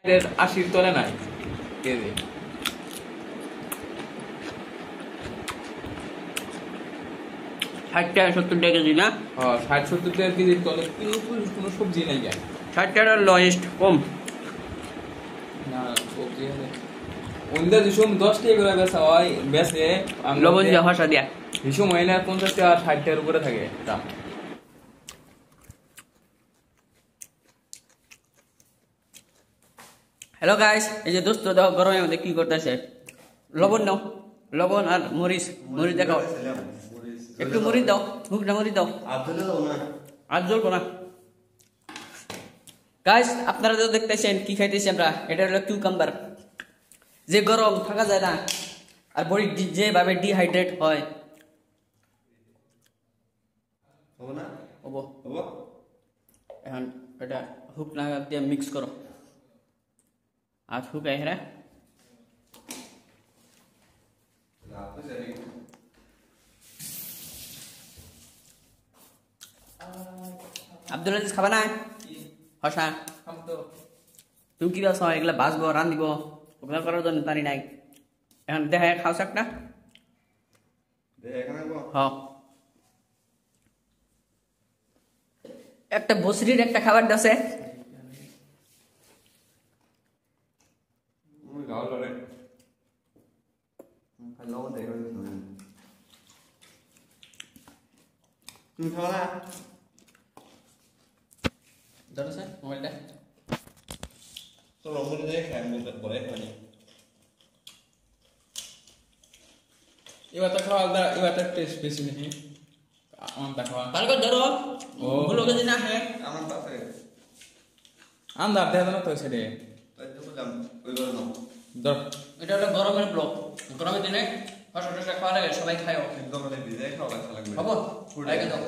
80 তলে নাই কেজি 60 টাকা 70 টাকা কেজি না 60-70 টাকা কেজি তলে কোনো সবজি নাই যায় 60 টাকা লোয়েস্ট কম না সবজি ওইটা দিশম 10 টাকা করে বেচা হয় বেচে লবণ দিয়ে হসা দিয়া দিশম হয় না 50 টাকা 60 টাকার উপরে থাকে দাম হ্যালো গাইস এই যে দোস্ত দাও গরমের মধ্যে কি করতেছে লবণ নাও লবণ আর মরিচ মরিচ দেখাও একটু মরিচ দাও হুকটা মরিচ দাও আর জ্বলবো না গাইস আপনারা তো দেখতেছেন কি খাইতেছি আমরা এটা হলো কিউকাম্বার যে গরম থাকা যায় না আর বডি যেভাবে ডিহাইড্রেট হয় এখন এটা হুক না দিয়ে মিক্স করো আর হুকাই হ্যাঁ আব্দুল আজিজ খাবা না হসা তুমি কি বাস এগুলা বাঁচবো রান দিব ওগুলা করার জন্য পারি নাই এখন দেখে খাও একটা একটা বসরির একটা খাবার দাসে তুমি খাও না ধরো স্যার মোবাইলটা তো রঙের দিয়ে খাই বলতে পরে মানে এবার তো খাওয়া দাওয়া এবার তো টেস্ট বেশি নেই আমটা খাওয়া ভালো করে ধরো ও ভুলো যদি না হ্যাঁ আমার পাশে আন্দার দেয় না তো সেটা তাই তো বললাম ওই করে নাও ধর এটা হলো গরমের ব্লক গরমের দিনে হসা টসা খাওয়া লাগে সবাই খায় একদম ভিজে খাওয়া লাগবে হবো দাও